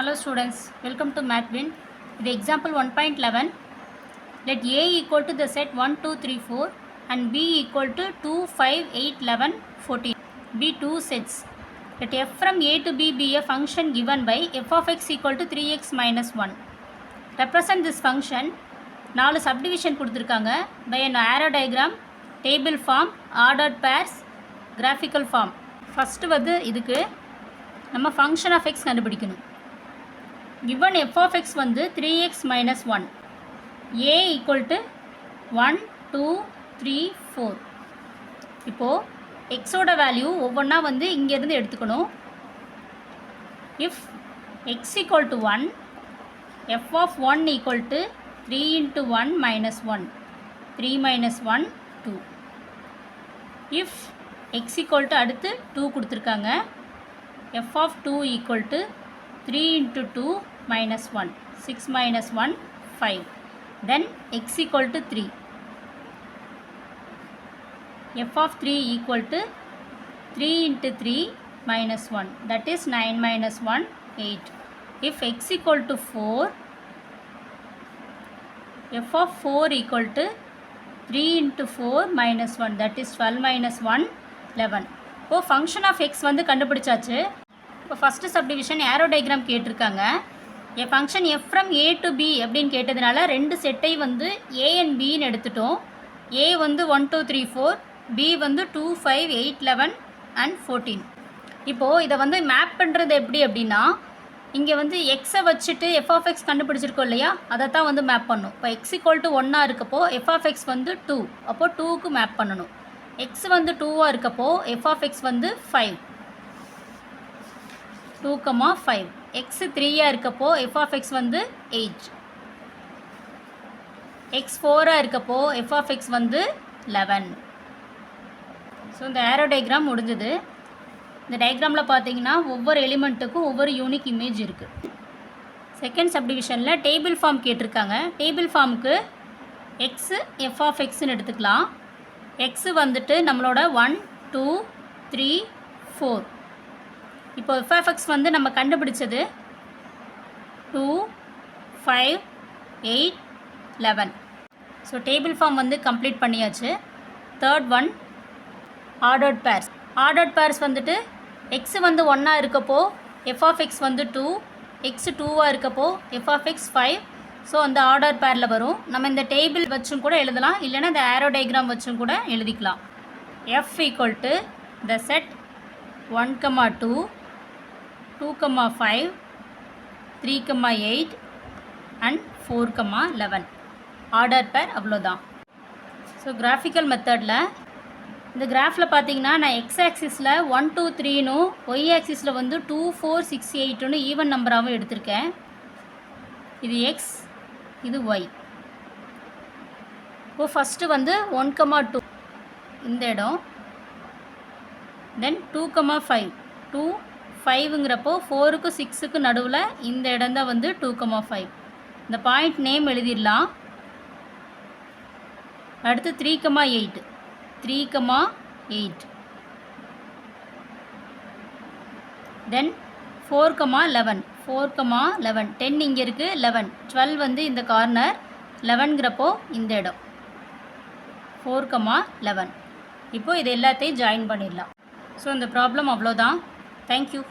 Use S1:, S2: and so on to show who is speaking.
S1: Hello students, welcome to MathWin. The example 1.11. Let A equal to the set 1, 2, 3, 4 and B equal to 2, 5, 8, 11, 14. Be two sets. Let f from A to B be a function given by f of x equal to 3x minus 1. Represent this function. 4 subdivision கொடுத்திருக்காங்க by an arrow diagram, table form, ordered pairs, graphical form. First வந்து இதுக்கு நம்ம function of x கண்டுபிடிக்கணும். Given f of x வந்து 3x minus 1. A equal to 1, 2, 3, 4. இப்போ x ஓட value ஒவ்வொன்றா வந்து இங்கேருந்து எடுத்துக்கணும். If x equal to 1, f of 1 equal to 3 into 1 minus 1. 3 minus 1, 2. If x equal to அடுத்து 2 கொடுத்துருக்காங்க. f of 2 equal to 3 into 2 minus 1. 6 minus 1, 5. Then x equal to 3. f of 3 equal to 3 into 3 minus 1. That is 9 minus 1, 8. If x equal to 4, f of 4 equal to 3 into 4 minus 1. That is 12 minus 1, 11. இப்போ function of x வந்து கண்டுபிடிச்சாச்சு. இப்போ first subdivision aero diagram கேட்டிருக்காங்க. a function f from a to b அப்படின்னு கேட்டதுனால ரெண்டு செட்டை வந்து a and bன்னு எடுத்துட்டோம். a வந்து 1, 2, 3, 4, b வந்து 2, 5, 8, 11 and 14. இப்போது இதை வந்து மேப் பண்ணுறது எப்படி அப்படின்னா இங்கே வந்து எக்ஸை வச்சுட்டு f of x கண்டுபிடிச்சிருக்கோம் இல்லையா, அதை தான் வந்து மேப் பண்ணணும். இப்போ x equal to 1 இருக்கப்போ f of x வந்து 2, அப்போது 2க்கு மேப் பண்ணணும். x வந்து 2 இருக்கப்போ f of x வந்து 5. 2, 5. x 3 இருக்கப்போ f of x வந்து 8. x 4 இருக்கப்போ f of x வந்து 11. ஸோ இந்த ஏரோ டயக்ராம் முடிஞ்சது. இந்த டயக்ராமில் பார்த்தீங்கன்னா ஒவ்வொரு எலிமெண்ட்டுக்கும் ஒவ்வொரு யூனிக் இமேஜ் இருக்குது. செகண்ட் சப்டிவிஷனில் டேபிள் ஃபார்ம் கேட்டிருக்காங்க. டேபிள் ஃபார்முக்கு எக்ஸு எஃப் ஆஃப் எக்ஸ்ன்னு எடுத்துக்கலாம். எக்ஸு வந்துட்டு நம்மளோட 1, 2, 3, 4. இப்போ எஃப் ஆஃப் எக்ஸ் வந்து நம்ம கண்டுபிடிச்சது 2, 5, 8, 11. ஸோ டேபிள் ஃபார்ம் வந்து கம்ப்ளீட் பண்ணியாச்சு. Third one ordered pairs. Ordered pairs வந்துட்டு எக்ஸு வந்து 1 இருக்கப்போ எஃப் ஆஃப் எக்ஸ் வந்து 2, எக்ஸு 2 இருக்கப்போ எஃப் ஆஃப் எக்ஸ் 5. ஸோ அந்த ஆர்டர் பேரில் வரும். நம்ம இந்த டேபிள் வச்சும் கூட எழுதலாம், இல்லைன்னா இந்த ஏரோ டயக்ராம் வச்சும் கூட எழுதிக்கலாம். F equal to the set 1, 2, 2, 5, 3, 8 and 4, 11. Order பேர் அவ்வளோதான். ஸோ கிராஃபிக்கல் மெத்தடில் இந்த கிராஃபில் பார்த்தீங்கன்னா நான் எக்ஸ் ஆக்சிஸில் 1, 2, 3னும் ஒய் ஆக்சிஸில் வந்து 2, 4, 6, 8னு ஈவன் நம்பராகவும் எடுத்திருக்கேன். இது எக்ஸ், இது ஒய். இப்போ ஃபஸ்ட்டு வந்து 1, 2 இந்த இடம். தென் 2, 5. 2, 5ங்கிறப்போ 4க்கு 6க்கு நடுவில் இந்த இடம் தான் வந்து 2, 5. இந்த பாயிண்ட் நேம் எழுதிடலாம். அடுத்து 3, 8. 3, 8. தென் 4, 11. 4, 11. 10 இங்கே இருக்குது, 11. 12 வந்து இந்த கார்னர், 11ங்கிறப்போ இந்த இடம். 4, 11. இப்போது இது எல்லாத்தையும் ஜாயின் பண்ணிடலாம். ஸோ இந்த ப்ராப்ளம் அவ்வளோதான். தேங்க்யூ.